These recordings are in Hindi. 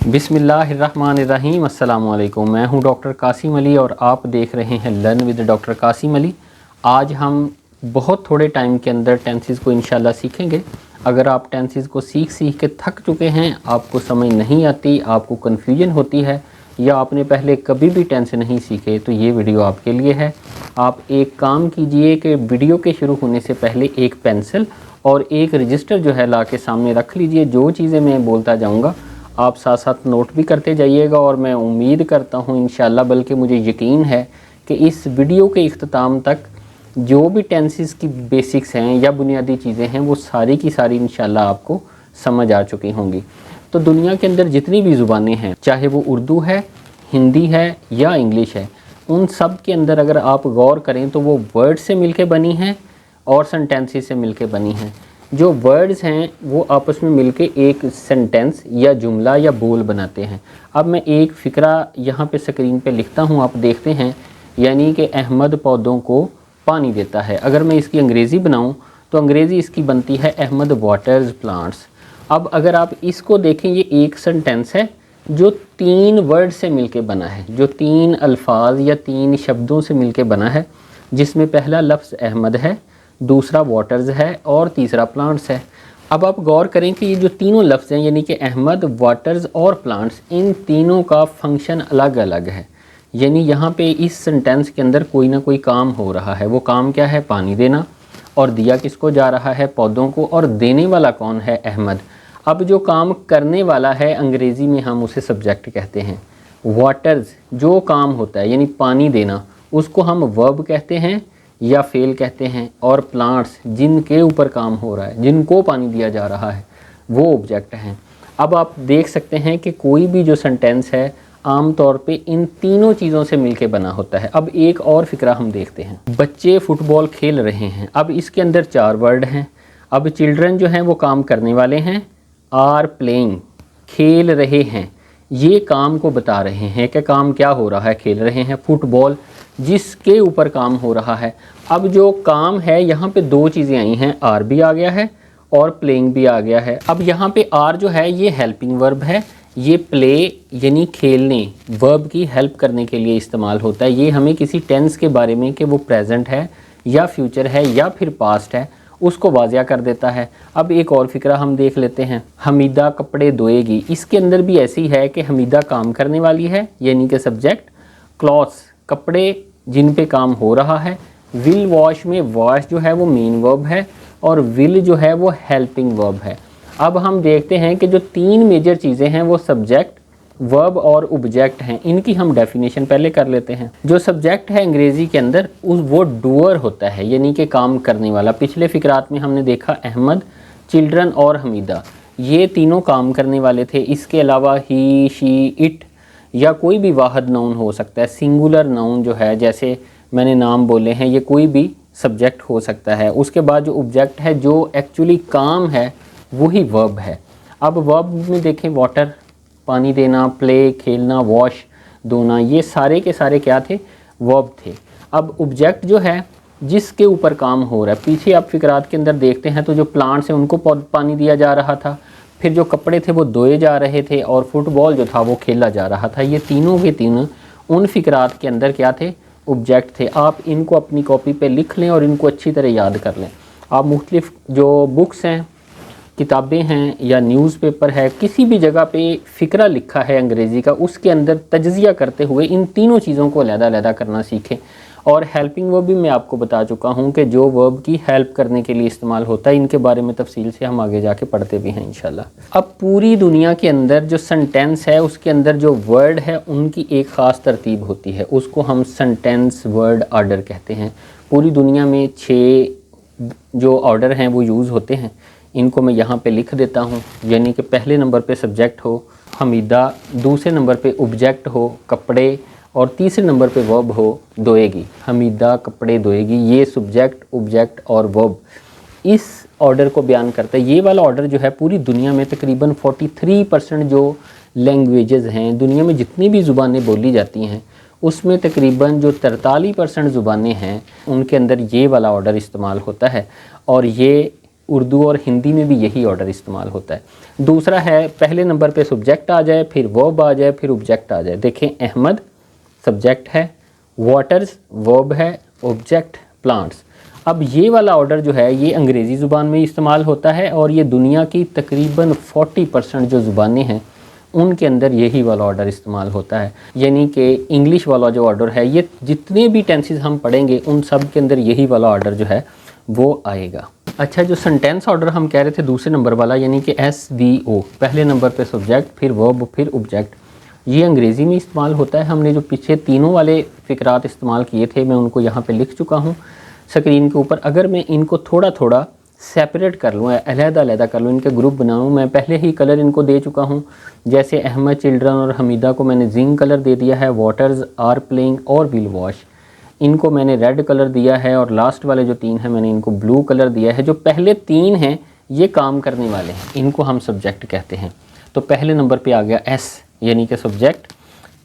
बिस्मिल्लाहिर्रहमानिर्रहीम। अस्सलाम वालेकुम। मैं हूं डॉक्टर कासिम अली और आप देख रहे हैं learn with doctor Qasim Ali. आज हम बहुत थोड़े टाइम के अंदर टेंसेस को इंशाल्लाह सीखेंगे। अगर आप टेंसेस को सीख के थक चुके हैं, आपको समझ नहीं आती, आपको कन्फ्यूजन होती है या आपने पहले कभी भी टेंस नहीं सीखे, तो ये वीडियो आपके लिए है। आप एक काम कीजिए कि वीडियो के शुरू होने से पहले एक पेंसिल और एक रजिस्टर जो है ला के सामने रख लीजिए। जो चीज़ें मैं बोलता जाऊँगा आप साथ साथ नोट भी करते जाइएगा और मैं उम्मीद करता हूँ इंशाल्लाह, बल्कि मुझे यकीन है कि इस वीडियो के इख्तिताम तक जो भी टेंसेस की बेसिक्स हैं या बुनियादी चीज़ें हैं वो सारी की सारी इंशाल्लाह आपको समझ आ चुकी होंगी। तो दुनिया के अंदर जितनी भी ज़ुबानें हैं, चाहे वो उर्दू है, हिंदी है या इंग्लिश है, उन सब के अंदर अगर आप गौर करें तो वो वर्ड से मिलके बनी हैं और सेंटेंसेस से मिलके बनी हैं। जो वर्ड्स हैं वो आपस में मिलके एक सेंटेंस या जुमला या बोल बनाते हैं। अब मैं एक फ़िक्रा यहाँ पे स्क्रीन पे लिखता हूँ, आप देखते हैं, यानी कि अहमद पौधों को पानी देता है। अगर मैं इसकी अंग्रेज़ी बनाऊँ तो अंग्रेज़ी इसकी बनती है अहमद वाटर्स प्लांट्स। अब अगर आप इसको देखें, ये एक सेंटेंस है जो 3 वर्ड से मिलके बना है, जो 3 अल्फाज या 3 शब्दों से मिलके बना है, जिसमें पहला लफ्ज़ अहमद है, दूसरा वाटर्स है और तीसरा प्लांट्स है। अब आप गौर करें कि ये जो तीनों लफ्ज़ हैं, यानी कि अहमद, वाटर्स और प्लांट्स, इन तीनों का फंक्शन अलग अलग है। यानी यहाँ पे इस सेंटेंस के अंदर कोई ना कोई काम हो रहा है। वो काम क्या है? पानी देना। और दिया किसको जा रहा है? पौधों को। और देने वाला कौन है? अहमद। अब जो काम करने वाला है, अंग्रेज़ी में हम उसे सब्जेक्ट कहते हैं। वाटर्स जो काम होता है यानी पानी देना, उसको हम वर्ब कहते हैं या फेल कहते हैं। और प्लांट्स जिनके ऊपर काम हो रहा है, जिनको पानी दिया जा रहा है, वो ऑब्जेक्ट हैं। अब आप देख सकते हैं कि कोई भी जो सेंटेंस है आम तौर पे इन तीनों चीज़ों से मिलके बना होता है। अब एक और फिक्रा हम देखते हैं। बच्चे फुटबॉल खेल रहे हैं। अब इसके अंदर 4 वर्ड हैं। अब चिल्ड्रन जो हैं वो काम करने वाले हैं, आर प्लेइंग, खेल रहे हैं। ये काम को बता रहे हैं कि काम क्या हो रहा है, खेल रहे हैं। फुटबॉल जिसके ऊपर काम हो रहा है। अब जो काम है यहाँ पे 2 चीज़ें आई हैं, आर भी आ गया है और प्लेइंग भी आ गया है। अब यहाँ पे आर जो है ये हेल्पिंग वर्ब है। ये प्ले यानी खेलने, वर्ब की हेल्प करने के लिए इस्तेमाल होता है। ये हमें किसी टेंस के बारे में कि वो प्रेजेंट है या फ्यूचर है या फिर पास्ट है, उसको वाज़िया कर देता है। अब एक और फिक्रा हम देख लेते हैं। हमीदा कपड़े धोएगी। इसके अंदर भी ऐसी है कि हमीदा काम करने वाली है यानी कि सब्जेक्ट, क्लॉथ्स कपड़े जिन पे काम हो रहा है। विल वॉश में वॉश जो है वो मेन वर्ब है और विल जो है वो हेल्पिंग वर्ब है। अब हम देखते हैं कि जो 3 मेजर चीज़ें हैं वो सब्जेक्ट, वर्ब और ऑब्जेक्ट हैं। इनकी हम डेफिनेशन पहले कर लेते हैं। जो सब्जेक्ट है अंग्रेज़ी के अंदर वो डूअर होता है यानी कि काम करने वाला। पिछले फिक्रात में हमने देखा अहमद, चिल्ड्रन और हमीदा, ये तीनों काम करने वाले थे। इसके अलावा ही, शी, इट या कोई भी वाहिद नाउन हो सकता है। सिंगुलर नाउन जो है, जैसे मैंने नाम बोले हैं, ये कोई भी सब्जेक्ट हो सकता है। उसके बाद जो ऑब्जेक्ट है, जो एक्चुअली काम है, वही वर्ब है। अब वर्ब में देखें, वाटर पानी देना, प्ले खेलना, वॉश धोना, ये सारे के सारे क्या थे? वर्ब थे। अब ऑब्जेक्ट जो है जिसके ऊपर काम हो रहा है, पीछे आप फिक्रात के अंदर देखते हैं तो जो प्लांट्स हैं उनको पानी दिया जा रहा था, फिर जो कपड़े थे वो धोए जा रहे थे और फुटबॉल जो था वो खेला जा रहा था। ये तीनों के तीनों उन फिक्रात के अंदर क्या थे? ऑब्जेक्ट थे। आप इनको अपनी कॉपी पे लिख लें और इनको अच्छी तरह याद कर लें। आप मुख्तलिफ जो बुक्स हैं, किताबें हैं या न्यूज़पेपर है, किसी भी जगह पे फ़िक्रा लिखा है अंग्रेज़ी का, उसके अंदर तज्ज़िया करते हुए इन तीनों चीज़ों को अलग-अलग करना सीखें। और हेल्पिंग वर्ब भी मैं आपको बता चुका हूँ कि जो वर्ब की हेल्प करने के लिए इस्तेमाल होता है। इनके बारे में तफसील से हम आगे जाके पढ़ते भी हैं इंशाल्लाह। अब पूरी दुनिया के अंदर जो सेंटेंस है उसके अंदर जो वर्ड है उनकी एक ख़ास तरतीब होती है, उसको हम सेंटेंस वर्ड आर्डर कहते हैं। पूरी दुनिया में 6 जो ऑर्डर हैं वो यूज़ होते हैं। इनको मैं यहाँ पे लिख देता हूँ। यानी कि पहले नंबर पे सब्जेक्ट हो हमीदा, दूसरे नंबर पे ऑब्जेक्ट हो कपड़े और तीसरे नंबर पे वर्ब हो धोएगी। हमीदा कपड़े धोएगी, ये सब्जेक्ट, ऑब्जेक्ट और वर्ब इस ऑर्डर को बयान करता है। ये वाला ऑर्डर जो है पूरी दुनिया में तकरीबन 43% जो लैंग्वेजेस हैं, दुनिया में जितनी भी ज़ुबानें बोली जाती हैं उसमें तकरीबन जो 43% ज़ुबानें हैं उनके अंदर ये वाला ऑर्डर इस्तेमाल होता है। और ये उर्दू और हिंदी में भी यही ऑर्डर इस्तेमाल होता है। दूसरा है पहले नंबर पे सब्जेक्ट आ जाए, फिर वर्ब आ जाए, फिर ऑब्जेक्ट आ जाए। देखें, अहमद सब्जेक्ट है, वाटर्स वर्ब है, ऑब्जेक्ट प्लांट्स। अब ये वाला ऑर्डर जो है ये अंग्रेज़ी ज़ुबान में इस्तेमाल होता है और ये दुनिया की तकरीबन 40% जो ज़ुबानें हैं उनके अंदर यही वाला ऑर्डर इस्तेमाल होता है। यानी कि इंग्लिश वाला जो ऑर्डर है, ये जितने भी टेंसेस हम पढ़ेंगे उन सब के अंदर यही वाला ऑर्डर जो है वो आएगा। अच्छा, जो सेंटेंस ऑर्डर हम कह रहे थे दूसरे नंबर वाला, यानी कि SVO, पहले नंबर पे सब्जेक्ट, फिर वर्ब, फिर ऑब्जेक्ट, ये अंग्रेज़ी में इस्तेमाल होता है। हमने जो पीछे तीनों वाले फ़िक्रात इस्तेमाल किए थे मैं उनको यहाँ पे लिख चुका हूँ स्क्रीन के ऊपर। अगर मैं इनको थोड़ा थोड़ा सेपरेट कर लूँ, अलग-अलग कर लूँ, इनके ग्रुप बनाऊँ, मैं पहले ही कलर इनको दे चुका हूँ। जैसे अहमद, चिल्ड्रन और हमीदा को मैंने जिंक कलर दे दिया है, वाटर्स, आर प्लेइंग और विल वॉश इनको मैंने रेड कलर दिया है, और लास्ट वाले जो 3 हैं मैंने इनको ब्लू कलर दिया है। जो पहले 3 हैं ये काम करने वाले हैं, इनको हम सब्जेक्ट कहते हैं। तो पहले नंबर पे आ गया S यानी कि सब्जेक्ट।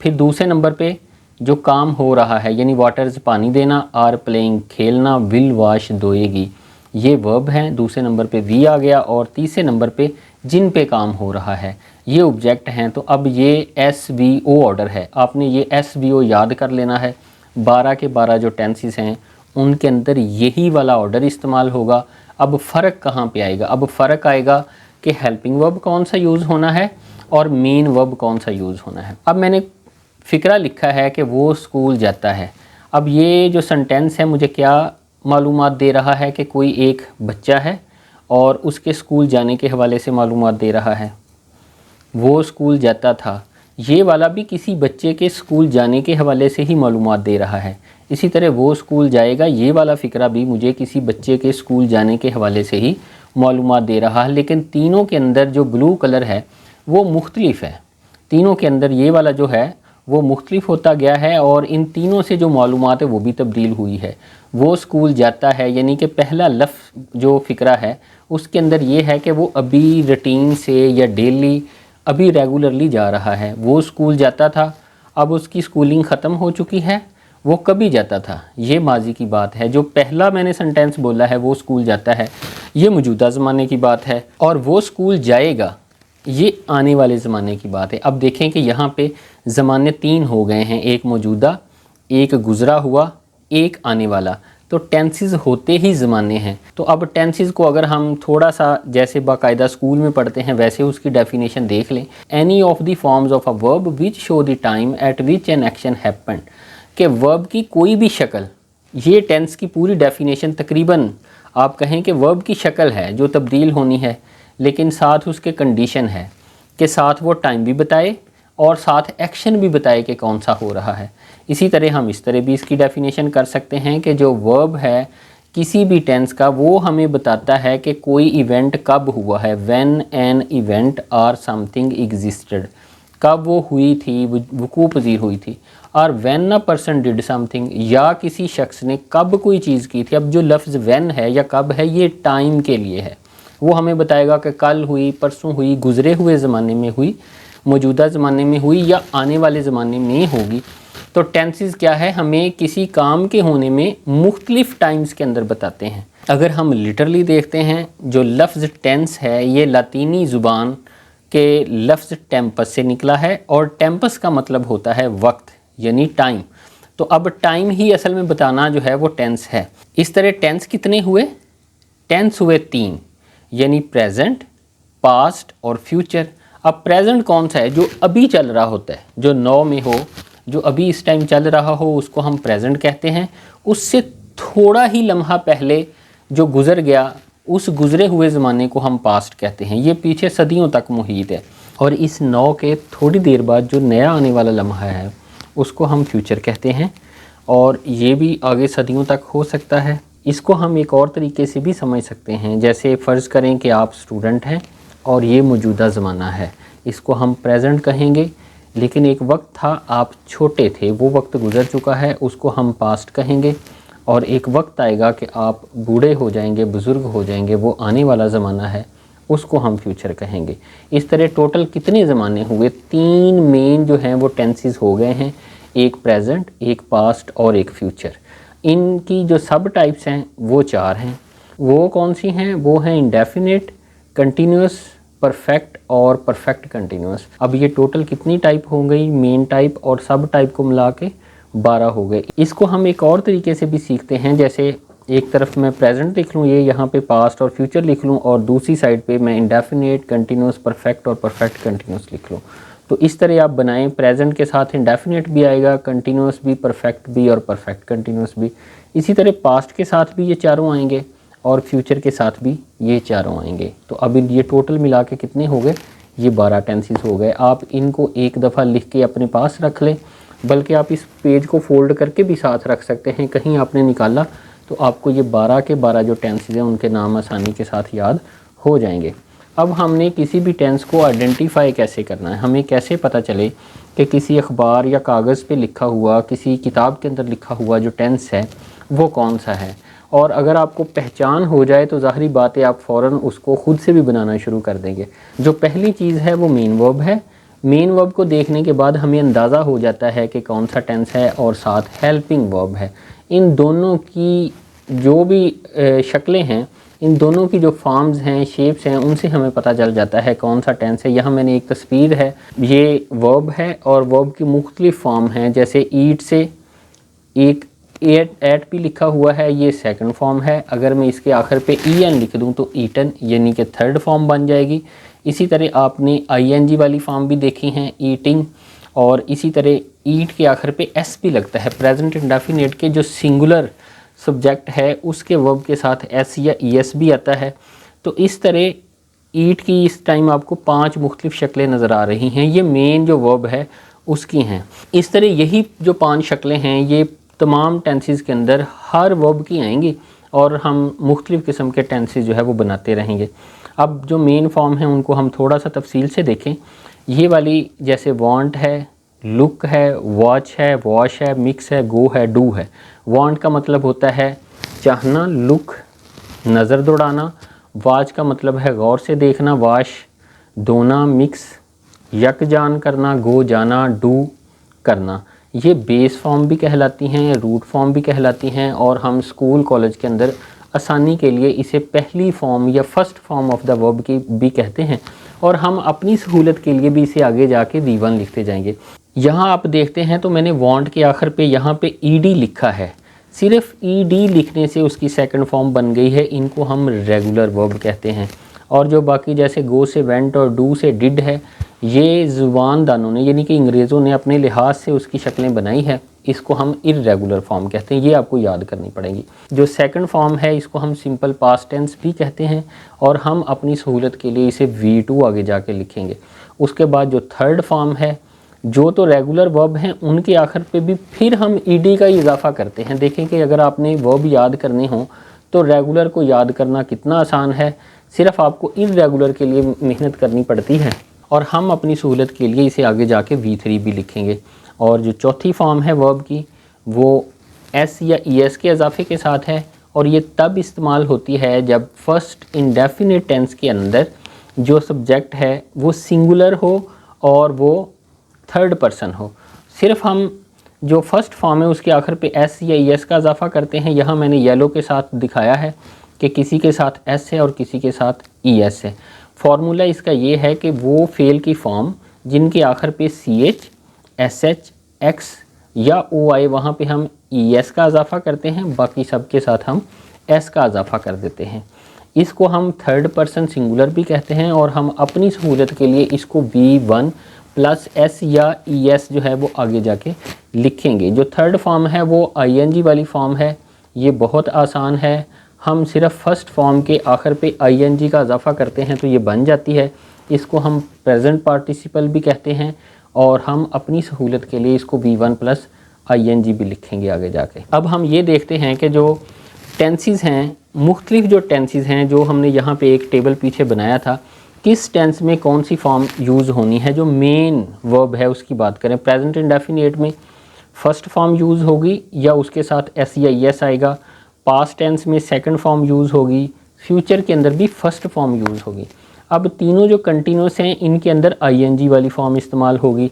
फिर दूसरे नंबर पे जो काम हो रहा है यानी वाटर्स पानी देना, आर प्लेइंग खेलना, विल वॉश धोएगी, ये वर्ब हैं। दूसरे नंबर पे V आ गया, और तीसरे नंबर पे जिन पे काम हो रहा है ये ऑब्जेक्ट हैं। तो अब ये SVO ऑर्डर है, आपने ये SVO याद कर लेना है। 12 के 12 जो टेंसेस हैं उनके अंदर यही वाला ऑर्डर इस्तेमाल होगा। अब फ़र्क कहाँ पे आएगा? अब फ़र्क आएगा कि हेल्पिंग वर्ब कौन सा यूज़ होना है और मेन वर्ब कौन सा यूज़ होना है। अब मैंने फ़िक्रा लिखा है कि वो स्कूल जाता है। अब ये जो सेंटेंस है मुझे क्या मालूमात दे रहा है कि कोई एक बच्चा है और उसके स्कूल जाने के हवाले से मालूमात दे रहा है। वो स्कूल जाता था, ये वाला भी किसी बच्चे के स्कूल जाने के हवाले से ही मालूमात दे रहा है। इसी तरह वो स्कूल जाएगा, ये वाला फ़िक्रा भी मुझे किसी बच्चे के स्कूल जाने के हवाले से ही मालूमात दे रहा है। लेकिन तीनों के अंदर जो ब्लू कलर है वो मुख्तलिफ है। तीनों के अंदर ये वाला जो है वो मुख्तलिफ होता गया है, और इन तीनों से जो मालूमात है वो भी तब्दील हुई है। वो स्कूल जाता है यानी कि पहला लफ्ज़ जो फ़िक्रा है उसके अंदर ये है कि वो अभी रूटीन से या डेली अभी रेगुलरली जा रहा है। वो स्कूल जाता था, अब उसकी स्कूलिंग ख़त्म हो चुकी है। वो कभी जाता था, ये माजी की बात है। जो पहला मैंने सेंटेंस बोला है वो स्कूल जाता है, ये मौजूदा ज़माने की बात है, और वो स्कूल जाएगा ये आने वाले ज़माने की बात है। अब देखें कि यहाँ पे ज़माने 3 हो गए हैं, एक मौजूदा, एक गुज़रा हुआ, एक आने वाला। तो टेंसेस होते ही ज़माने हैं। तो अब टेंसेस को अगर हम थोड़ा सा जैसे बाकायदा स्कूल में पढ़ते हैं वैसे उसकी डेफिनेशन देख लें। Any of the forms of a verb which show the time eight which an action happened, कि वर्ब की कोई भी शक्ल, ये टेंस की पूरी डेफिनेशन तकरीबन आप कहें कि वर्ब की शक्ल है जो तब्दील होनी है, लेकिन साथ उसके कंडीशन है कि साथ वो टाइम भी बताए और साथ एक्शन भी बताए कि कौन सा हो रहा है। इसी तरह हम इस तरह भी इसकी डेफिनेशन कर सकते हैं कि जो वर्ब है किसी भी टेंस का वो हमें बताता है कि कोई इवेंट कब हुआ है, व्हेन एन इवेंट और समथिंग एग्जिस्टेड, कब वो हुई थी, वकूअ पज़ीर हुई थी। और when a person did something, या किसी शख्स ने कब कोई चीज़ की थी। अब जो लफ्ज़ व्हेन है या कब है ये टाइम के लिए है, वो हमें बताएगा कि कल हुई, परसों हुई, गुज़रे हुए ज़माने में हुई, मौजूदा ज़माने में हुई या आने वाले ज़माने में होगी। तो टेंसेस क्या है, हमें किसी काम के होने में मुख्तलिफ टाइम्स के अंदर बताते हैं। अगर हम लिटरली देखते हैं, जो लफ्ज़ टेंस है ये लातीनी ज़ुबान के लफ्ज़ टेम्पस से निकला है, और टेम्पस का मतलब होता है वक्त यानी टाइम। तो अब टाइम ही असल में बताना जो है वो टेंस है। इस तरह टेंस कितने हुए? टेंस हुए 3, यानी प्रेजेंट, पास्ट और फ्यूचर। अब प्रेजेंट कौन सा है? जो अभी चल रहा होता है, जो नौ में हो, जो अभी इस टाइम चल रहा हो उसको हम प्रेजेंट कहते हैं। उससे थोड़ा ही लम्हा पहले जो गुज़र गया उस गुज़रे हुए ज़माने को हम पास्ट कहते हैं। ये पीछे सदियों तक मुहित है। और इस 9 के थोड़ी देर बाद जो नया आने वाला लम्हा है उसको हम फ्यूचर कहते हैं, और ये भी आगे सदियों तक हो सकता है। इसको हम एक और तरीके से भी समझ सकते हैं, जैसे फ़र्ज़ करें कि आप स्टूडेंट हैं और ये मौजूदा ज़माना है, इसको हम प्रेजेंट कहेंगे। लेकिन एक वक्त था आप छोटे थे, वो वक्त गुज़र चुका है, उसको हम पास्ट कहेंगे। और एक वक्त आएगा कि आप बूढ़े हो जाएंगे, बुज़ुर्ग हो जाएंगे, वो आने वाला ज़माना है, उसको हम फ्यूचर कहेंगे। इस तरह टोटल कितने ज़माने हुए? 3 मेन जो हैं वो टेंसेस हो गए हैं, एक प्रेजेंट, एक पास्ट और एक फ्यूचर। इनकी जो सब टाइप्स हैं वो 4 हैं। वो कौन सी हैं? वो हैं इंडेफिनिट, कंटिन्यूस, परफेक्ट और परफेक्ट कंटिन्यूस। अब ये टोटल कितनी टाइप हो गई? मेन टाइप और सब टाइप को मिला के 12 हो गए। इसको हम एक और तरीके से भी सीखते हैं, जैसे एक तरफ मैं प्रेजेंट लिख लूँ, ये यहाँ पे पास्ट और फ्यूचर लिख लूँ, और दूसरी साइड पे मैं इंडेफिनिट, कंटिन्यूस, परफेक्ट और परफेक्ट कंटिन्यूस लिख लूँ। तो इस तरह आप बनाएं, प्रेजेंट के साथ इंडेफिनिट भी आएगा, कंटिन्यूस भी, परफेक्ट भी और परफेक्ट कंटिन्यूस भी। इसी तरह पास्ट के साथ भी ये चारों आएंगे और फ्यूचर के साथ भी ये चारों आएंगे। तो अब ये टोटल मिला के कितने हो गए? ये 12 टेंसेस हो गए। आप इनको एक दफ़ा लिख के अपने पास रख लें, बल्कि आप इस पेज को फोल्ड करके भी साथ रख सकते हैं। कहीं आपने निकाला तो आपको ये 12 के 12 जो टेंसेस हैं उनके नाम आसानी के साथ याद हो जाएंगे। अब हमने किसी भी टेंस को आइडेंटिफाई कैसे करना है, हमें कैसे पता चले कि किसी अखबार या कागज़ पे लिखा हुआ, किसी किताब के अंदर लिखा हुआ जो टेंस है वो कौन सा है। और अगर आपको पहचान हो जाए तो ज़ाहिरी बात है आप फ़ौरन उसको ख़ुद से भी बनाना शुरू कर देंगे। जो पहली चीज़ है वो मेन वर्ब है। मेन वर्ब को देखने के बाद हमें अंदाज़ा हो जाता है कि कौन सा टेंस है, और साथ हेल्पिंग वर्ब है। इन दोनों की जो भी शक्लें हैं, इन दोनों की जो फॉर्म्स हैं, शेप्स हैं, उनसे हमें पता चल जाता है कौन सा टेंस है। यहाँ मैंने एक तस्वीर है, ये वर्ब है और वर्ब की मुख्तलिफ फॉर्म हैं। जैसे ईट से एक एट भी लिखा हुआ है, ये सेकंड फॉर्म है। अगर मैं इसके आखिर पे en लिख दूँ तो ईटन, यानी कि थर्ड फॉर्म बन जाएगी। इसी तरह आपने ing वाली फॉर्म भी देखी हैं, ईटिंग। और इसी तरह ईट के आखिर पे s भी लगता है। प्रेजेंट इंडेफिनिट के जो सिंगुलर सब्जेक्ट है उसके वर्ब के साथ s या es भी आता है। तो इस तरह ईट की इस टाइम आपको 5 मुख्तलिफ शक्लें नज़र आ रही हैं। ये मेन जो वर्ब है उसकी हैं। इस तरह यही जो 5 शक्लें हैं ये तमाम टेंसेस के अंदर हर वर्ब की आएंगी, और हम मुख्तलिफ़ किस्म के टेंसेस जो है वो बनाते रहेंगे। अब जो मेन फॉर्म है उनको हम थोड़ा सा तफसील से देखें। ये वाली जैसे वांट है, लुक है, वॉच है, वॉश है, मिक्स है, गो है, डू है। वांट का मतलब होता है चाहना, लुक नज़र दौड़ाना, वॉच का मतलब है गौर से देखना, वाश धोना, मिक्स यकजान करना, गो जाना, डू करना। ये बेस फॉर्म भी कहलाती हैं, रूट फॉर्म भी कहलाती हैं, और हम स्कूल कॉलेज के अंदर आसानी के लिए इसे पहली फॉर्म या first form of the verb की भी कहते हैं, और हम अपनी सहूलत के लिए भी इसे आगे जाके V1 लिखते जाएंगे। यहाँ आप देखते हैं तो मैंने वांट के आखिर पे यहाँ पे ed लिखा है। सिर्फ ed लिखने से उसकी सेकंड फॉर्म बन गई है। इनको हम रेगुलर वर्ब कहते हैं। और जो बाकी जैसे गो से वेंट और डू से डिड है, ये ज़ुबान दानों ने यानी कि अंग्रेज़ों ने अपने लिहाज से उसकी शक्लें बनाई है। इसको हम इर्रेगुलर फॉर्म कहते हैं। ये आपको याद करनी पड़ेगी। जो सेकंड फॉर्म है इसको हम सिंपल पास्ट टेंस भी कहते हैं, और हम अपनी सहूलत के लिए इसे V2 आगे जाके लिखेंगे। उसके बाद जो थर्ड फॉर्म है, जो तो रेगुलर वर्ब हैं उनके आखिर पे भी फिर हम ed का इजाफा करते हैं। देखें कि अगर आपने वर्ब याद करने हों तो रेगुलर को याद करना कितना आसान है, सिर्फ आपको इर्रेगुलर के लिए मेहनत करनी पड़ती है, और हम अपनी सहूलत के लिए इसे आगे जाके V3 भी लिखेंगे। और जो चौथी फॉर्म है वर्ब की वो s या es के इजाफे के साथ है, और ये तब इस्तेमाल होती है जब फर्स्ट इंडेफिनिट टेंस के अंदर जो सब्जेक्ट है वो सिंगुलर हो और वो थर्ड पर्सन हो। सिर्फ हम जो फर्स्ट फॉर्म है उसके आखिर पे s या es का इजाफा करते हैं। यहाँ मैंने येलो के साथ दिखाया है कि किसी के साथ s है और किसी के साथ es है। फार्मूला इसका ये है कि वो फेल की फॉर्म जिनके आखिर पे ch, sh, x या oy, वहाँ पे हम es का इजाफा करते हैं, बाकी सब के साथ हम s का इजाफा कर देते हैं। इसको हम थर्ड पर्सन सिंगुलर भी कहते हैं, और हम अपनी सहूलत के लिए इसको V1 प्लस s या es जो है वो आगे जाके लिखेंगे। जो थर्ड फॉर्म है वो ing वाली फॉर्म है। ये बहुत आसान है, हम सिर्फ फर्स्ट फॉर्म के आखिर पे ing का इजाफा करते हैं तो ये बन जाती है। इसको हम प्रेजेंट पार्टिसिपल भी कहते हैं, और हम अपनी सहूलत के लिए इसको V1 प्लस ing भी लिखेंगे आगे जाके। अब हम ये देखते हैं कि जो टेंसेस हैं, मुख्तलिफ जो टेंसेस हैं जो हमने यहाँ पे एक टेबल पीछे बनाया था, किस टेंस में कौन सी फॉर्म यूज़ होनी है। जो मेन वर्ब है उसकी बात करें, प्रेजेंट इंडेफिनिट में फर्स्ट फॉर्म यूज़ होगी या उसके साथ s या es आएगा। पास्ट टेंस में सेकंड फॉर्म यूज़ होगी। फ्यूचर के अंदर भी फर्स्ट फॉर्म यूज़ होगी। अब तीनों जो कंटिन्यूस हैं इनके अंदर ing वाली फॉर्म इस्तेमाल होगी,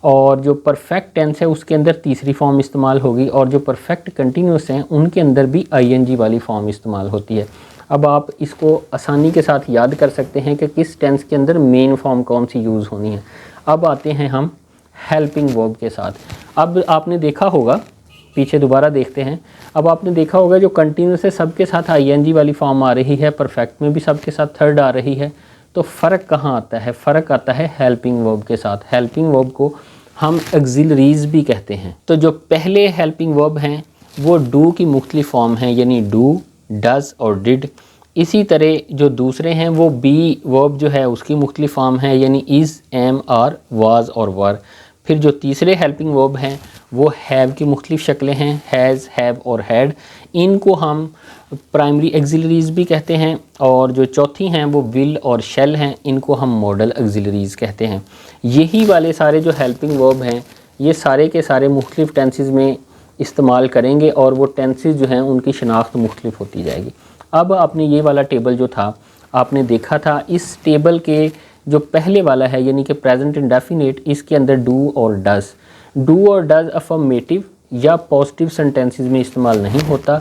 और जो परफेक्ट टेंस है उसके अंदर तीसरी फॉर्म इस्तेमाल होगी, और जो परफेक्ट कंटिन्यूस हैं उनके अंदर भी ing वाली फॉर्म इस्तेमाल होती है। अब आप इसको आसानी के साथ याद कर सकते हैं कि किस टेंस के अंदर मेन फॉर्म कौन सी यूज़ होनी है। अब आते हैं हम हेल्पिंग वर्ब के साथ। अब आपने देखा होगा, पीछे दोबारा देखते हैं, अब आपने देखा होगा जो कंटिन्यूस है सबके साथ आईएनजी वाली फॉर्म आ रही है, परफेक्ट में भी सबके साथ थर्ड आ रही है। तो फ़र्क कहाँ आता है? फ़र्क आता है हेल्पिंग वर्ब के साथ। हेल्पिंग वर्ब को हम ऑक्सिलरीज भी कहते हैं। तो जो पहले हेल्पिंग वर्ब हैं वो डू की मुख्तलिफ फॉर्म हैं, यानी डू, डज़ और डिड। इसी तरह जो दूसरे हैं वो बी वर्ब जो है उसकी मुख्तलिफ फॉर्म है, यानी इज़, एम, आर, वाज और वर। फिर जो तीसरे हेल्पिंग वर्ब हैं वो हैव की मुख्तलिफ शक्लें हैं, हैज़, हैव और हैड। इनको हम प्राइमरी ऑक्सिलरीज भी कहते हैं। और जो चौथी हैं वो विल और शेल हैं, इनको हम मॉडल ऑक्सिलरीज कहते हैं। यही वाले सारे जो हेल्पिंग वर्ब हैं ये सारे के सारे मुख्तलिफ टेंसेस में इस्तेमाल करेंगे और वो टेंसेस जो हैं उनकी शनाख्त मुख्तलिफ होती जाएगी। अब आपने ये वाला टेबल जो था आपने देखा था, इस टेबल के जो पहले वाला है यानी कि प्रेजेंट इंडेफिनिट, इसके अंदर डू और डज़। डू और डज़ अफर्मेटिव या पॉजिटिव सेंटेंसेस में इस्तेमाल नहीं होता,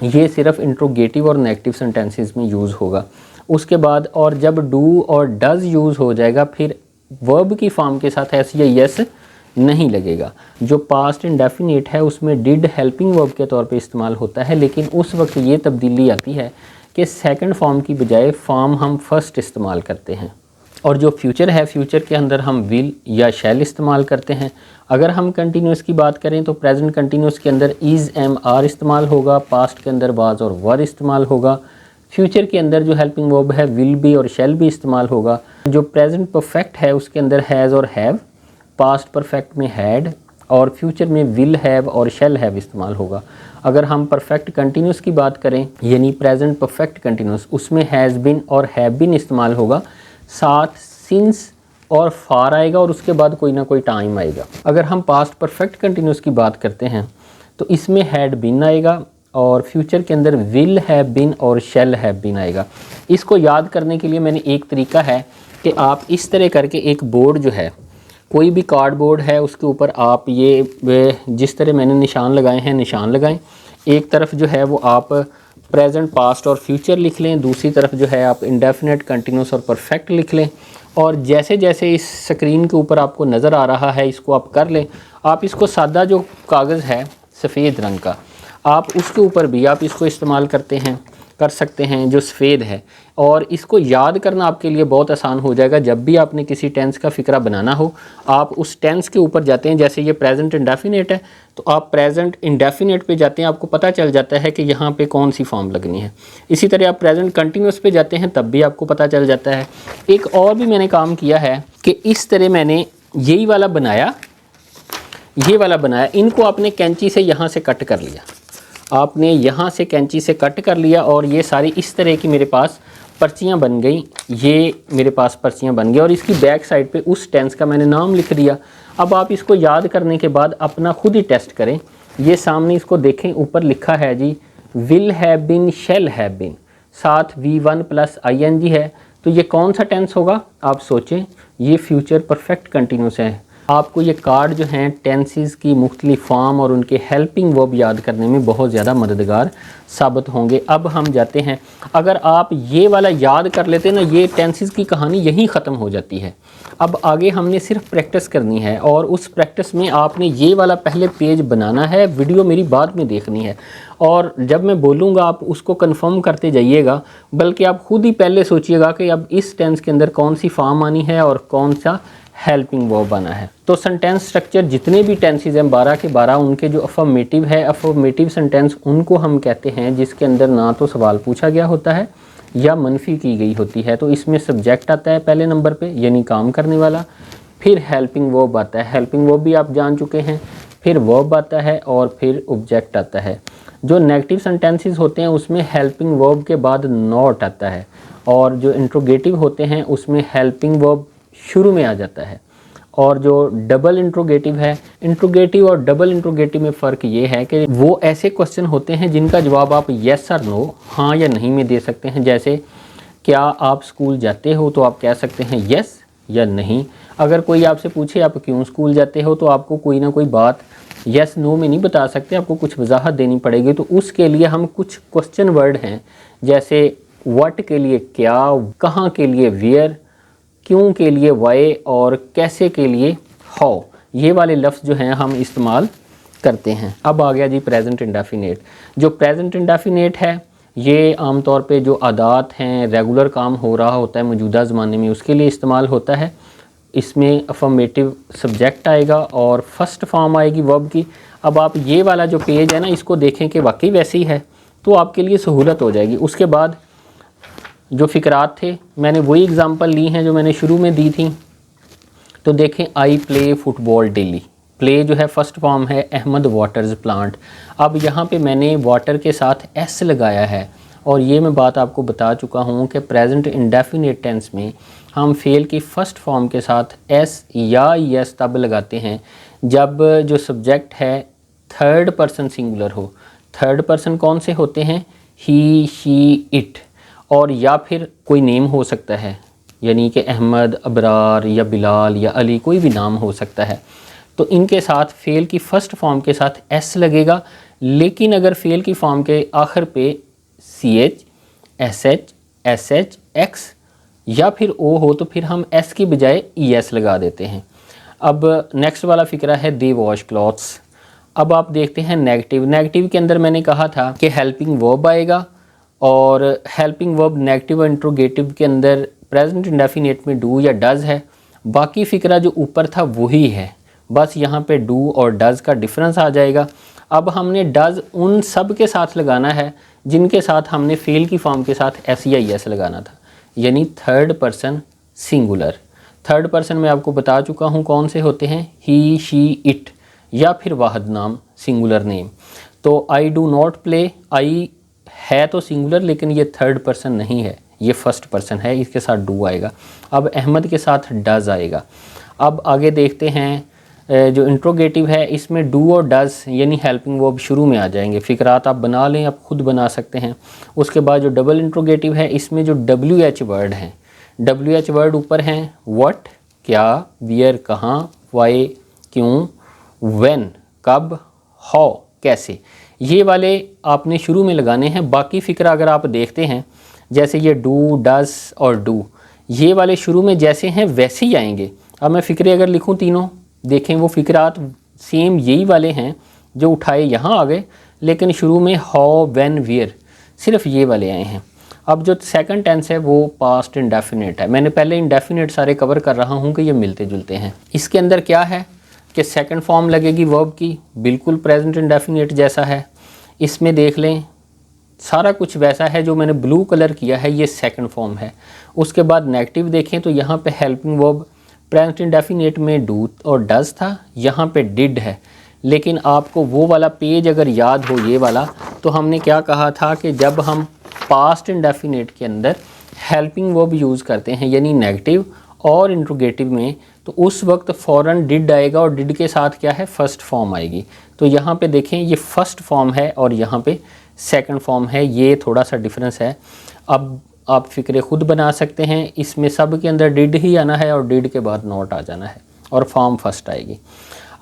ये सिर्फ इंट्रोगेटिव और नेगेटिव सेंटेंसेस में यूज़ होगा। उसके बाद और जब डू और डज़ यूज़ हो जाएगा फिर वर्ब की फॉर्म के साथ एस या यस नहीं लगेगा। जो पास्ट इंडेफिनिट है उसमें डिड हेल्पिंग वर्ब के तौर पे इस्तेमाल होता है, लेकिन उस वक्त ये तब्दीली आती है कि सेकंड फॉर्म की बजाय फॉर्म हम फर्स्ट इस्तेमाल करते हैं। और जो फ्यूचर है, फ्यूचर के अंदर हम विल या शैल इस्तेमाल करते हैं। अगर हम कंटिन्यूस की बात करें तो प्रेजेंट कंटिन्यूस के अंदर इज़, एम, आर इस्तेमाल होगा, पास्ट के अंदर वाज और वर इस्तेमाल होगा। फ्यूचर के अंदर जो हेल्पिंग वर्ब है विल भी और शैल भी इस्तेमाल होगा। जो प्रेजेंट परफेक्ट है उसके अंदर हैज़ और हैव, पास्ट परफेक्ट में हैड और फ्यूचर में विल हैव और शैल हैव इस्तेमाल होगा। अगर हम परफेक्ट कंटिन्यूस की बात करें यानी प्रेजेंट परफेक्ट कंटिन्यूस, उसमें हैज़ बिन और हैव बिन इस्तेमाल होगा, साथ सिंस और फार आएगा और उसके बाद कोई ना कोई टाइम आएगा। अगर हम पास्ट परफेक्ट कंटिन्यूस की बात करते हैं तो इसमें हैड बिन आएगा और फ्यूचर के अंदर विल हैव बिन और शैल हैव बिन आएगा। इसको याद करने के लिए मैंने एक तरीका है कि आप इस तरह करके एक बोर्ड जो है, कोई भी कार्डबोर्ड है उसके ऊपर आप ये जिस तरह मैंने निशान लगाए हैं निशान लगाएं। एक तरफ जो है वो आप प्रेजेंट, पास्ट और फ्यूचर लिख लें, दूसरी तरफ जो है आप इंडेफिनेट, कंटिन्यूस और परफेक्ट लिख लें। और जैसे जैसे इस स्क्रीन के ऊपर आपको नज़र आ रहा है इसको आप कर लें। आप इसको सादा जो कागज़ है सफ़ेद रंग का, आप उसके ऊपर भी आप इसको इस्तेमाल कर सकते हैं जो सफ़ेद है। और इसको याद करना आपके लिए बहुत आसान हो जाएगा। जब भी आपने किसी टेंस का फ़िक्रा बनाना हो आप उस टेंस के ऊपर जाते हैं। जैसे ये प्रेजेंट इंडेफिनेट है तो आप प्रेजेंट इंडेफिनेट पे जाते हैं, आपको पता चल जाता है कि यहाँ पे कौन सी फॉर्म लगनी है। इसी तरह आप प्रेजेंट कंटिन्यूस पे जाते हैं तब भी आपको पता चल जाता है। एक और भी मैंने काम किया है कि इस तरह मैंने यही वाला बनाया, ये वाला बनाया, इनको आपने कैंची से यहाँ से कट कर लिया, आपने यहाँ से कैंची से कट कर लिया और ये सारी इस तरह की मेरे पास पर्चियाँ बन गई। ये मेरे पास पर्चियाँ बन गई और इसकी बैक साइड पे उस टेंस का मैंने नाम लिख दिया। अब आप इसको याद करने के बाद अपना खुद ही टेस्ट करें। ये सामने इसको देखें, ऊपर लिखा है जी will have been, shall have been, साथ V1 प्लस ING है। तो ये कौन सा टेंस होगा आप सोचें। ये फ्यूचर परफेक्ट कंटिन्यूस है। आपको ये कार्ड जो हैं टेंसेस की मुख्तलिफ फॉर्म और उनके हेल्पिंग वर्ब याद करने में बहुत ज़्यादा मददगार साबित होंगे। अब हम जाते हैं, अगर आप ये वाला याद कर लेते ना, ये टेंसेस की कहानी यहीं ख़त्म हो जाती है। अब आगे हमने सिर्फ प्रैक्टिस करनी है और उस प्रैक्टिस में आपने ये वाला पहले पेज बनाना है, वीडियो मेरी बाद में देखनी है और जब मैं बोलूँगा आप उसको कंफर्म करते जाइएगा, बल्कि आप खुद ही पहले सोचिएगा कि अब इस टेंस के अंदर कौन सी फॉर्म आनी है और कौन सा हेल्पिंग वर्ब बना है। तो सेंटेंस स्ट्रक्चर जितने भी टेंसेस हैं 12 के 12, उनके जो अफर्मेटिव है, अफर्मेटिव सेंटेंस उनको हम कहते हैं जिसके अंदर ना तो सवाल पूछा गया होता है या मनफी की गई होती है। तो इसमें सब्जेक्ट आता है पहले नंबर पे यानी काम करने वाला, फिर हेल्पिंग वर्ब आता है, हेल्पिंग वर्ब भी आप जान चुके हैं, फिर वर्ब आता है और फिर ऑब्जेक्ट आता है। जो नेगेटिव सेंटेंसेस होते हैं उसमें हेल्पिंग वर्ब के बाद नॉट आता है और जो इंट्रोगेटिव होते हैं उसमें हेल्पिंग वर्ब शुरू में आ जाता है। और जो डबल इंट्रोगेटिव है, इंट्रोगेटिव और डबल इंट्रोगेटिव में फ़र्क ये है कि वो ऐसे क्वेश्चन होते हैं जिनका जवाब आप येस और नो, हाँ या नहीं में दे सकते हैं। जैसे क्या आप स्कूल जाते हो तो आप कह सकते हैं येस या नहीं। अगर कोई आपसे पूछे आप क्यों स्कूल जाते हो तो आपको कोई ना कोई बात येस नो में नहीं बता सकते, आपको कुछ वजाहत देनी पड़ेगी। तो उसके लिए हम कुछ क्वेश्चन वर्ड हैं जैसे व्हाट के लिए क्या, कहाँ के लिए वेयर, क्यों के लिए वाई और कैसे के लिए हाउ, ये वाले लफ्ज़ जो हैं हम इस्तेमाल करते हैं। अब आ गया जी प्रेजेंट इंडेफिनेट। जो प्रेजेंट इंडेफिनेट है ये आमतौर पे जो आदात हैं, रेगुलर काम हो रहा होता है मौजूदा ज़माने में, उसके लिए इस्तेमाल होता है। इसमें अफर्मेटिव सब्जेक्ट आएगा और फर्स्ट फॉर्म आएगी वर्ब की। अब आप ये वाला जो पेज है ना, इसको देखें कि वाकई वैसे ही है तो आपके लिए सहूलत हो जाएगी। उसके बाद जो फ़िक्रात थे मैंने वही एग्ज़ाम्पल ली हैं जो मैंने शुरू में दी थी। तो देखें, I play football daily. Play जो है फर्स्ट फॉर्म है अहमद वाटर्स प्लांट। अब यहाँ पे मैंने वाटर के साथ एस लगाया है और ये मैं बात आपको बता चुका हूँ कि प्रेजेंट इंडेफिनिट टेंस में हम फेल की फ़र्स्ट फॉर्म के साथ एस या यस तब लगाते हैं जब जो सब्जेक्ट है थर्ड पर्सन सिंगुलर हो। थर्ड पर्सन कौन से होते हैं? ही, शी, इट, और या फिर कोई नेम हो सकता है, यानी कि अहमद, अबरार या बिलाल या अली, कोई भी नाम हो सकता है। तो इनके साथ फेल की फ़र्स्ट फॉर्म के साथ एस लगेगा, लेकिन अगर फेल की फॉर्म के आखिर पे C H, S H, S H, X या फिर ओ हो तो फिर हम एस की बजाय ई एस लगा देते हैं। अब नेक्स्ट वाला फ़िक्रा है दे वॉश क्लॉथ्स। अब आप देखते हैं नेगेटिव। नेगेटिव के अंदर मैंने कहा था कि हेल्पिंग वर्ब आएगा और हेल्पिंग वर्ब नेगेटिव इंट्रोगेटिव के अंदर प्रेजेंट इंडेफिनिट में डू या डज़ है। बाकी फ़िक्रा जो ऊपर था वही है, बस यहाँ पे डू और डज़ का डिफरेंस आ जाएगा। अब हमने डज़ उन सब के साथ लगाना है जिनके साथ हमने फेल की फॉर्म के साथ एस या एस लगाना था, यानी third person singular. Third person में आपको बता चुका हूँ कौन से होते हैं, ही, शी, इट या फिर वाहद नाम सिंगुलर नेम। तो आई डू नॉट प्ले, आई है तो सिंगुलर लेकिन ये थर्ड पर्सन नहीं है, ये फर्स्ट पर्सन है, इसके साथ डू आएगा। अब अहमद के साथ डज़ आएगा। अब आगे देखते हैं जो इंट्रोगेटिव है इसमें डू और डज़ यानी हेल्पिंग वर्ब शुरू में आ जाएंगे। फ़िक्रात आप बना लें, आप खुद बना सकते हैं। उसके बाद जो डबल इंट्रोगेटिव है इसमें जो डब्ल्यू एच वर्ड हैं, डब्ल्यू एच वर्ड ऊपर हैं व्हाट क्या, वियर कहाँ, वाई क्यों, व्हेन कब, हाउ कैसे, ये वाले आपने शुरू में लगाने हैं। बाकी फ़िक्रा अगर आप देखते हैं जैसे ये डू, डज़ और डू, ये वाले शुरू में जैसे हैं वैसे ही आएंगे। अब मैं फ़िक्रे अगर लिखूँ तीनों, देखें वो फ़िक्रात सेम यही वाले हैं जो उठाए यहाँ आ गए, लेकिन शुरू में हाउ, व्हेन, वियर सिर्फ ये वाले आए हैं। अब जो सेकंड टेंस है वो पास्ट इंडेफिनिट है। मैंने पहले इंडेफिनिट सारे कवर कर रहा हूँ कि ये मिलते जुलते हैं। इसके अंदर क्या है कि सेकंड फॉर्म लगेगी वर्ब की, बिल्कुल प्रेजेंट इंडेफिनिट जैसा है। इसमें देख लें सारा कुछ वैसा है, जो मैंने ब्लू कलर किया है ये सेकंड फॉर्म है। उसके बाद नेगेटिव देखें तो यहाँ पे हेल्पिंग वर्ब प्रेजेंट इंडेफिनिट में डू और डज़ था, यहाँ पे डिड है। लेकिन आपको वो वाला पेज अगर याद हो ये वाला, तो हमने क्या कहा था कि जब हम पास्ट इंडेफिनिट के अंदर हेल्पिंग वर्ब यूज़ करते हैं यानी नेगेटिव और इंट्रोगेटिव में, तो उस वक्त फ़ौरन डिड आएगा और डिड के साथ क्या है, फर्स्ट फॉर्म आएगी। तो यहाँ पे देखें ये फर्स्ट फॉर्म है और यहाँ पे सेकंड फॉर्म है, ये थोड़ा सा डिफरेंस है। अब आप फ़िक्रे खुद बना सकते हैं, इसमें सब के अंदर डिड ही आना है और डिड के बाद नॉट आ जाना है और फॉर्म फर्स्ट आएगी।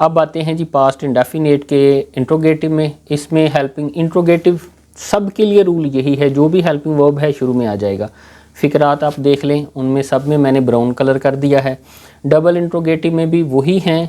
अब आते हैं जी पास्ट इंडेफिनिट के इंट्रोगेटिव में। इसमें हेल्पिंग इंट्रोगेटिव सब के लिए रूल यही है, जो भी हेल्पिंग वर्ब है शुरू में आ जाएगा। फ़िक्रात आप देख लें, उनमें सब में मैंने ब्राउन कलर कर दिया है। डबल इंट्रोगेटिव में भी वही हैं,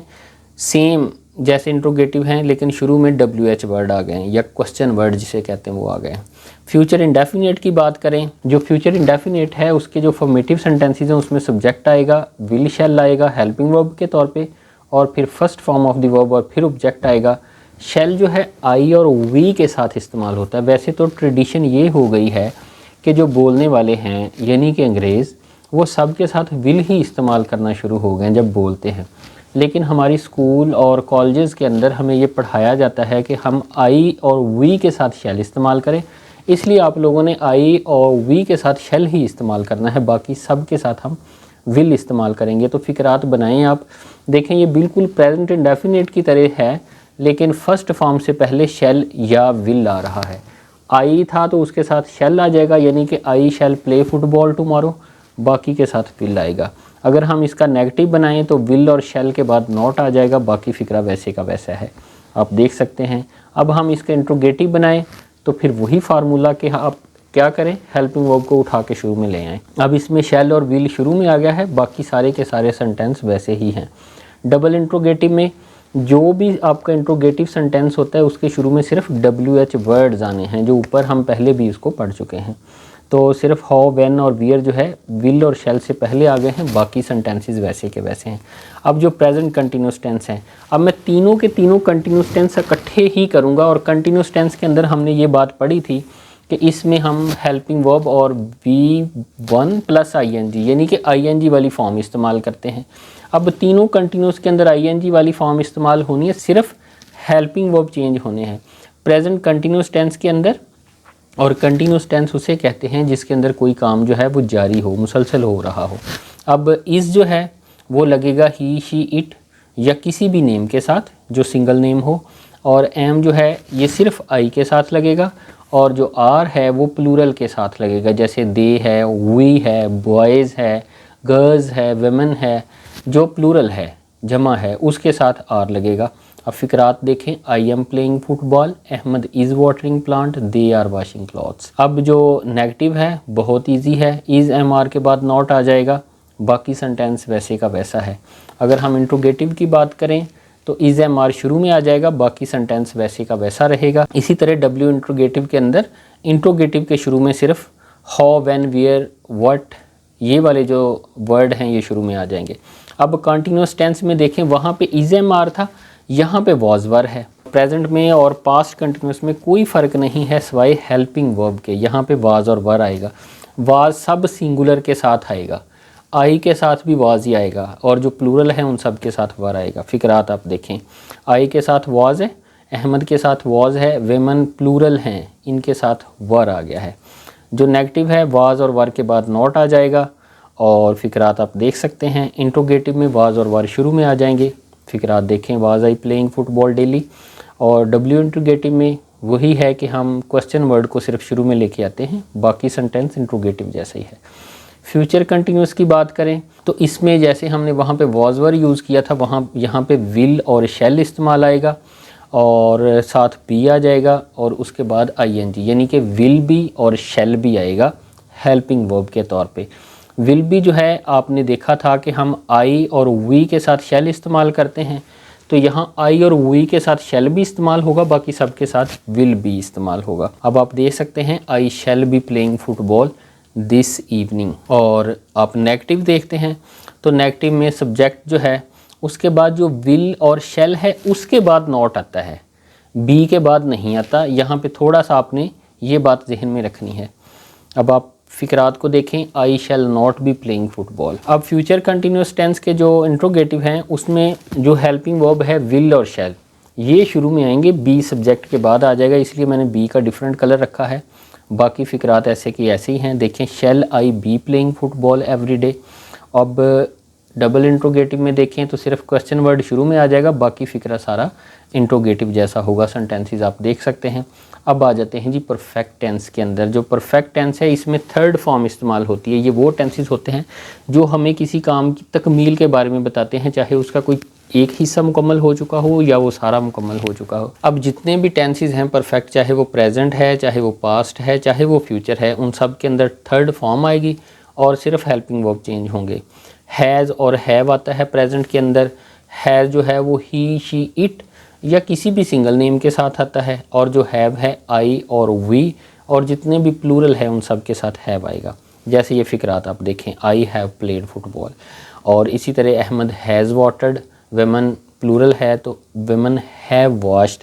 सेम जैसे इंट्रोगेटिव हैं, लेकिन शुरू में डब्ल्यू एच वर्ड आ गए हैं या क्वेश्चन वर्ड जिसे कहते हैं वो आ गए हैं। फ्यूचर इंडेफिनिट की बात करें, जो फ्यूचर इंडेफिनिट है उसके जो फॉर्मेटिव सेंटेंसेस हैं उसमें सब्जेक्ट आएगा, विल शैल आएगा हेल्पिंग वर्ब के तौर पे, और फिर first form of the verb और फिर ऑब्जेक्ट आएगा। शैल जो है आई और वी के साथ इस्तेमाल होता है। वैसे तो ट्रेडिशन ये हो गई है कि जो बोलने वाले हैं यानी कि अंग्रेज़, वो सब के साथ विल ही इस्तेमाल करना शुरू हो गए जब बोलते हैं। लेकिन हमारी स्कूल और कॉलेजेस के अंदर हमें ये पढ़ाया जाता है कि हम आई और वी के साथ शैल इस्तेमाल करें, इसलिए आप लोगों ने आई और वी के साथ शैल ही इस्तेमाल करना है, बाकी सब के साथ हम विल इस्तेमाल करेंगे। तो फ़िक्रात बनाएं आप, देखें ये बिल्कुल प्रेजेंट इंडेफिनिट की तरह है, लेकिन फर्स्ट फॉर्म से पहले शैल या विल आ रहा है। आई था तो उसके साथ शैल आ जाएगा, यानी कि आई शैल प्ले फुटबॉल टुमारो, बाकी के साथ विल आएगा। अगर हम इसका नेगेटिव बनाएं तो विल और शैल के बाद नॉट आ जाएगा, बाकी फ़िक्रा वैसे का वैसा है, आप देख सकते हैं। अब हम इसका इंट्रोगेटिव बनाएं तो फिर वही फार्मूला कि आप क्या करें, हेल्पिंग वर्ब को उठा के शुरू में ले आएँ। अब इसमें शैल और विल शुरू में आ गया है, बाकी सारे के सारे सेंटेंस वैसे ही हैं। डबल इंट्रोगेटिव में जो भी आपका इंट्रोगेटिव सेंटेंस होता है उसके शुरू में सिर्फ WH वर्ड्स आने हैं, जो ऊपर हम पहले भी इसको पढ़ चुके हैं। तो सिर्फ हाउ, व्हेन और वियर जो है विल और शैल से पहले आ गए हैं, बाकी सेंटेंसेस वैसे के वैसे हैं। अब जो प्रेजेंट कंटिन्यूस टेंस हैं, अब मैं तीनों के तीनों कंटिन्यूस टेंस इकट्ठे ही करूँगा। और कंटिन्यूस टेंस के अंदर हमने ये बात पढ़ी थी कि इसमें हम हेल्पिंग वर्ब और V1 + ING यानी कि ING वाली फॉर्म इस्तेमाल करते हैं। अब तीनों कंटिन्यूस के अंदर ING वाली फॉर्म इस्तेमाल होनी है, सिर्फ हेल्पिंग वर्ब चेंज होने हैं प्रेजेंट कंटिन्यूस टेंस के अंदर। और कंटिन्यूस टेंस उसे कहते हैं जिसके अंदर कोई काम जो है वो जारी हो, मुसलसल हो रहा हो। अब इस जो है वो लगेगा ही, शी, इट या किसी भी नेम के साथ जो सिंगल नेम हो। और एम जो है ये सिर्फ आई के साथ लगेगा। और जो आर है वो प्लूरल के साथ लगेगा, जैसे दे है, वी है, बॉयज़ है, गर्ल्स है, वेमेन है, जो प्लूरल है, जमा है, उसके साथ आर लगेगा। अब फिक्रात देखें, I am playing football, Ahmed is watering plant, they are washing clothes. अब जो नेगेटिव है बहुत ईजी है, इज़ MR के बाद नॉट आ जाएगा, बाकी सेंटेंस वैसे का वैसा है। अगर हम इंट्रोगेटिव की बात करें तो इज़ MR शुरू में आ जाएगा, बाकी सेंटेंस वैसे का वैसा रहेगा। इसी तरह W इंट्रोगेटिव के अंदर इंट्रोगेटिव के शुरू में सिर्फ हाउ, व्हेन, वेयर, व्हाट ये वाले जो वर्ड हैं ये शुरू में आ जाएंगे। अब कंटिन्यूस टेंस में देखें, वहाँ पे इज़ MR था, यहाँ पे वॉज वर है। प्रेजेंट में और पास्ट कंटिन्यूस में कोई फ़र्क नहीं है सिवाय हेल्पिंग वर्ब के, यहाँ पे वाज और वर आएगा। वाज सब सिंगुलर के साथ आएगा, आई के साथ भी वाज ही आएगा, और जो प्लूरल है उन सब के साथ वर आएगा। फिक्रात आप देखें, आई के साथ वाज है, अहमद के साथ वाज है, वेमन प्लूरल हैं, इनके साथ वर आ गया है। जो नेगेटिव है वाज और वर के बाद नॉट आ जाएगा। और फिक्रात आप देख सकते हैं, इंट्रोगेटिव में वाज और वर शुरू में आ जाएंगे। फिक्रात देखें, was I playing football daily. और W इंट्रोगेटिव में वही है कि हम क्वेश्चन वर्ड को सिर्फ शुरू में लेके आते हैं, बाकी सेंटेंस इंट्रोगेटिव जैसा ही है। फ्यूचर कंटिन्यूस की बात करें तो इसमें जैसे हमने वहाँ पे वॉज वर यूज़ किया था, वहाँ यहाँ पे विल और शैल इस्तेमाल आएगा और साथ बी आ जाएगा और उसके बाद ING, यानी कि विल भी और शैल भी आएगा हेल्पिंग वर्ब के तौर पे। विल भी जो है आपने देखा था कि हम आई और वी के साथ शैल इस्तेमाल करते हैं, तो यहाँ आई और वी के साथ शैल भी इस्तेमाल होगा, बाकी सब के साथ विल भी इस्तेमाल होगा। अब आप देख सकते हैं, I shall be playing football this evening. और आप नेगेटिव देखते हैं तो नेगेटिव में सब्जेक्ट जो है उसके बाद जो विल और शैल है उसके बाद नॉट आता है, बी के बाद नहीं आता। यहाँ पे थोड़ा सा आपने ये बात जहन में रखनी है। अब आप फिक्रात को देखें, I shall not be playing football. अब फ्यूचर कंटिन्यूस टेंस के जो इंट्रोगेटिव हैं उसमें जो हेल्पिंग वर्ब है विल और शैल ये शुरू में आएंगे, बी सब्जेक्ट के बाद आ जाएगा, इसलिए मैंने बी का डिफरेंट कलर रखा है। बाकी फिक्रात ऐसे की ऐसे ही हैं। देखें, shall I be playing football every day. अब डबल इंट्रोगेटिव में देखें तो सिर्फ क्वेश्चन वर्ड शुरू में आ जाएगा, बाकी फिक्रा सारा इंट्रोगेटिव जैसा होगा। सेंटेंसेस आप देख सकते हैं। अब आ जाते हैं जी परफेक्ट टेंस के अंदर। जो परफेक्ट टेंस है इसमें थर्ड फॉर्म इस्तेमाल होती है। ये वो टेंसेस होते हैं जो हमें किसी काम की तकमील के बारे में बताते हैं, चाहे उसका कोई एक हिस्सा मुकम्मल हो चुका हो या वो सारा मुकम्मल हो चुका हो। अब जितने भी टेंसेस हैं परफेक्ट, चाहे वो प्रेजेंट है, चाहे वो पास्ट है, चाहे वो फ्यूचर है, उन सब के अंदर थर्ड फॉर्म आएगी और सिर्फ हेल्पिंग वर्ब चेंज होंगे। हैज़ और हैव आता है प्रेजेंट के अंदर। हैज़ जो है वो ही, शी, इट या किसी भी सिंगल नेम के साथ आता है, और जो हैव है आई और वी, और जितने भी प्लूरल है उन सब के साथ हैव आएगा। जैसे ये फिक्रात आप देखें, आई हैव प्लेड फुटबॉल। और इसी तरह Ahmed has watered, women plural है तो women have washed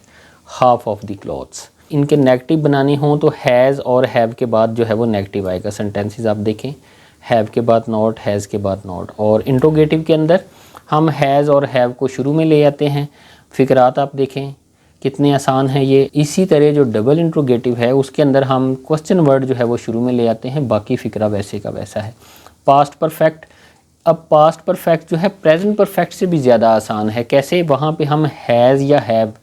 half of the clothes. इनके नेगेटिव बनाने हों तो हैज़ और हैव के बाद जो है वो नेगेटिव आएगा। सेंटेंसेस आप देखें, हैव के बाद नॉट, हैज़ के बाद नॉट। और इंट्रोगेटिव के अंदर हम हैज़ और हैव को शुरू में ले आते हैं। फिक्रात आप देखें कितने आसान है ये। इसी तरह जो डबल इंट्रोगेटिव है उसके अंदर हम क्वेश्चन वर्ड जो है वो शुरू में ले आते हैं, बाकी फिक्रा वैसे का वैसा है। पास्ट परफेक्ट, अब पास्ट परफेक्ट जो है प्रेजेंट परफेक्ट से भी ज़्यादा आसान है। कैसे? वहाँ पे हम हैज़ या हैव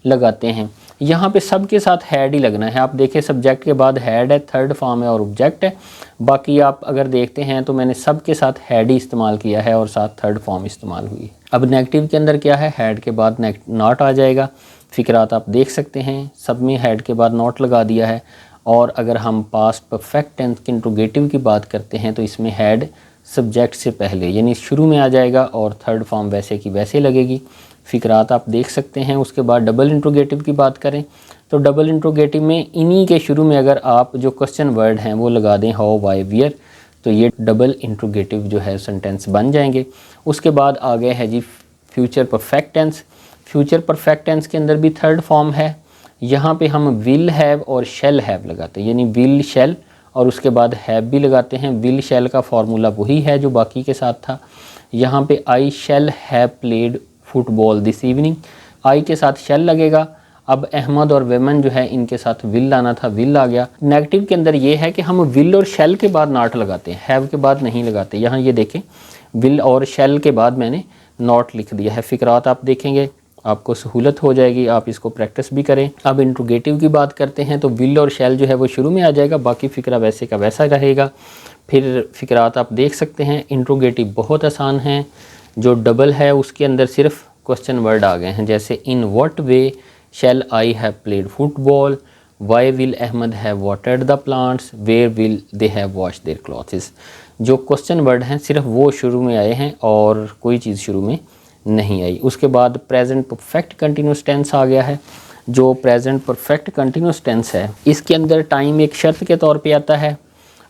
लगाते हैं, यहाँ पे सब के साथ हैड ही लगना है। आप देखें सब्जेक्ट के बाद हैड है, थर्ड फॉर्म है और ऑब्जेक्ट है। बाकी आप अगर देखते हैं तो मैंने सब के साथ हैड ही इस्तेमाल किया है और साथ थर्ड फॉर्म इस्तेमाल हुई है। अब नेगेटिव के अंदर क्या है, हैड के बाद नॉट आ जाएगा। फिक्रात आप देख सकते हैं, सब में हैड के बाद नॉट लगा दिया है। और अगर हम पास्ट परफेक्ट टेंस के इंट्रोगेटिव की बात करते हैं तो इसमें हैड सब्जेक्ट से पहले यानी शुरू में आ जाएगा और थर्ड फॉर्म वैसे की वैसे लगेगी। फ़िक्रात आप देख सकते हैं। उसके बाद डबल इंट्रोगेटिव की बात करें तो डबल इंट्रोगेटिव में इन्हीं के शुरू में अगर आप जो क्वेश्चन वर्ड हैं वो लगा दें हाउ, वाई, वियर, तो ये डबल इंट्रोगेटिव जो है सेंटेंस बन जाएंगे। उसके बाद आ गया है जी future perfect tense. Future perfect tense के अंदर भी थर्ड फॉर्म है। यहाँ पे हम विल हैव और शैल हैव लगाते हैं, यानी विल शैल और उसके बाद हैव भी लगाते हैं। विल शैल का फार्मूला वही है जो बाकी के साथ था। यहाँ पे I shall have played football this evening, I के साथ शैल लगेगा। अब अहमद और वेमन जो है इनके साथ विल लाना था, विल आ गया। नेगेटिव के अंदर ये है कि हम विल और शैल के बाद नॉट लगाते हैं, हैव के बाद नहीं लगाते। यहाँ ये देखें विल और शैल के बाद मैंने नॉट लिख दिया है। फ़िक्रात आप देखेंगे आपको सहूलत हो जाएगी, आप इसको प्रैक्टिस भी करें। अब इंट्रोगेटिव की बात करते हैं तो विल और शैल जो है वो शुरू में आ जाएगा, बाकी फ़िक्रा वैसे का वैसा रहेगा। फिर फ़िक्रात आप देख सकते हैं इंट्रोगेटिव बहुत आसान है। जो डबल है उसके अंदर सिर्फ क्वेश्चन वर्ड आ गए हैं, जैसे in what way shall I have played football, why will Ahmed have watered the plants, where will they have wash their clothes. जो क्वेश्चन वर्ड हैं सिर्फ वो शुरू में आए हैं और कोई चीज़ शुरू में नहीं आई। उसके बाद प्रेजेंट परफेक्ट कंटिन्यूस टेंस आ गया है। जो प्रेजेंट परफेक्ट कंटिन्यूस टेंस है इसके अंदर टाइम एक शर्त के तौर पे आता है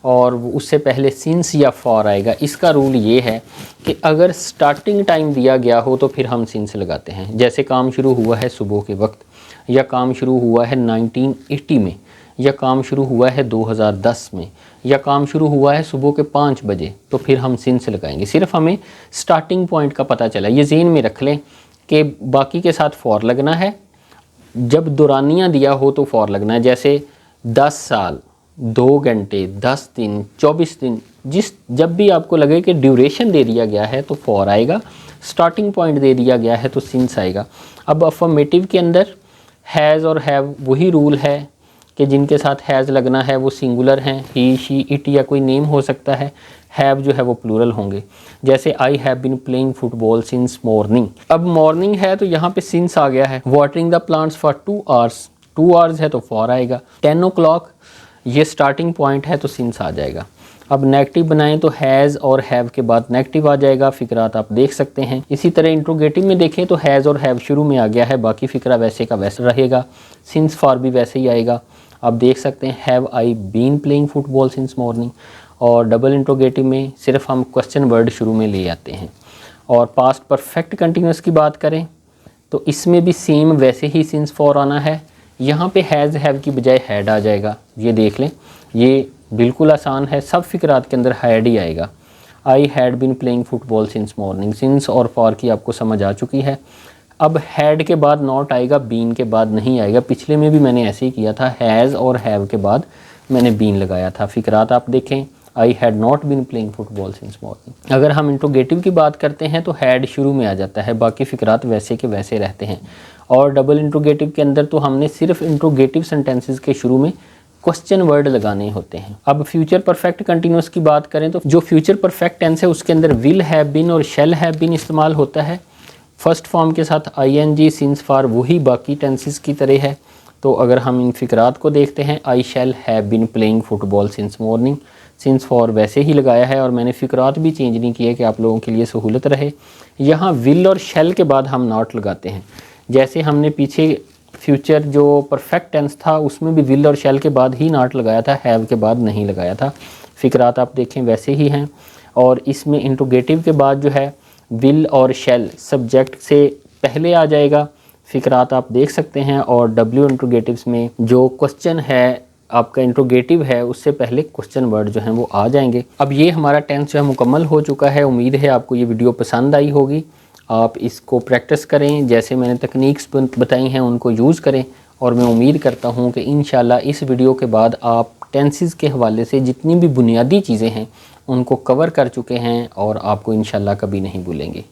और उससे पहले सिंस या फॉर आएगा। इसका रूल ये है कि अगर स्टार्टिंग टाइम दिया गया हो तो फिर हम सिंस लगाते हैं। जैसे काम शुरू हुआ है सुबह के वक्त, या काम शुरू हुआ है 1980 में, या काम शुरू हुआ है 2010 में, या काम शुरू हुआ है सुबह के 5 बजे, तो फिर हम सिंस लगाएंगे। सिर्फ हमें स्टार्टिंग पॉइंट का पता चला। ये ज़हन में रख लें कि बाकी के साथ फॉर लगना है। जब दौरानिया दिया हो तो फॉर लगना है, जैसे 10 साल, 2 घंटे, 10 दिन, 24 दिन, जब भी आपको लगे कि ड्यूरेशन दे दिया गया है तो फॉर आएगा, स्टार्टिंग पॉइंट दे दिया गया है तो सिंस आएगा। अब अफर्मेटिव के अंदर हैज़ और हैव वही रूल है कि जिनके साथ हैज़ लगना है वो सिंगुलर हैं, ही, शी, इट या कोई नेम हो सकता है। हैव जो है वो प्लूरल होंगे, जैसे I have been playing football since morning. अब मॉर्निंग है तो यहाँ पे सिंस आ गया है। Watering the plants for 2 hours, 2 hours है तो फॉर आएगा। 10 o'clock ये स्टार्टिंग पॉइंट है तो सिंस आ जाएगा। अब नेगेटिव बनाएं तो हैज़ और हैव के बाद नेगेटिव आ जाएगा। फ़िक्रात आप देख सकते हैं। इसी तरह इंट्रोगेटिव में देखें तो हैज़ और हैव शुरू में आ गया है, बाकी फ़िक्रा वैसे का वैसे रहेगा। सिंस फॉर भी वैसे ही आएगा। आप देख सकते हैं have I been playing football since morning. और डबल इंट्रोगेटिव में सिर्फ हम क्वेश्चन वर्ड शुरू में ले आते हैं। और पास्ट परफेक्ट कंटिन्यूस की बात करें तो इसमें भी सेम वैसे ही सिंस फॉर आना है। यहाँ पे हैज़ हैव की बजाय हैड आ जाएगा। ये देख लें, ये बिल्कुल आसान है। सब फ़िक्रात के अंदर हैड ही आएगा। I had been playing football since morning, since और फॉर की आपको समझ आ चुकी है। अब हैड के बाद नॉट आएगा, बीन के बाद नहीं आएगा। पिछले में भी मैंने ऐसे ही किया था, हैज़ और हैव के बाद मैंने बीन लगाया था। फ़िक्रात आप देखें, I had not been playing football since morning. अगर हम इंट्रोगेटिव की बात करते हैं तो हैड शुरू में आ जाता है, बाकी फ़िक्रात वैसे के वैसे रहते हैं। और डबल इंट्रोगेटिव के अंदर तो हमने सिर्फ इंट्रोगेटिव सेंटेंसेस के शुरू में क्वेश्चन वर्ड लगाने होते हैं। अब फ्यूचर परफेक्ट कंटिन्यूस की बात करें तो जो फ्यूचर परफेक्ट टेंस है उसके अंदर विल हैव बीन और शैल हैव बीन इस्तेमाल होता है। फर्स्ट फॉर्म के साथ ING सिंस फॉर वही बाकी टेंसेस की तरह है। तो अगर हम इन फ़िक्रात को देखते हैं, I shall have been playing football since morning, since for वैसे ही लगाया है और मैंने फ़िक्रात भी चेंज नहीं किए कि आप लोगों के लिए सहूलत रहे। यहाँ विल और शैल के बाद हम नॉट लगाते हैं। जैसे हमने पीछे फ्यूचर जो परफेक्ट टेंस था उसमें भी विल और शैल के बाद ही नॉट लगाया था, हैव के बाद नहीं लगाया था। फ़िक्रात आप देखें वैसे ही हैं। और इसमें इंट्रोगेटिव के बाद जो है विल और शैल सब्जेक्ट से पहले आ जाएगा। फ़िक्रात आप देख सकते हैं। और डब्ल्यू इंट्रोगेटिव्स में जो क्वेश्चन है आपका इंट्रोगेटिव है उससे पहले क्वेश्चन वर्ड जो हैं वो आ जाएंगे। अब ये हमारा टेंस जो है मुकम्मल हो चुका है। उम्मीद है आपको ये वीडियो पसंद आई होगी। आप इसको प्रैक्टिस करें, जैसे मैंने तकनीक्स बताई हैं उनको यूज़ करें। और मैं उम्मीद करता हूँ कि इंशाल्लाह इस वीडियो के बाद आप टेंसेस के हवाले से जितनी भी बुनियादी चीज़ें हैं उनको कवर कर चुके हैं और आपको इंशाल्लाह कभी नहीं भूलेंगे।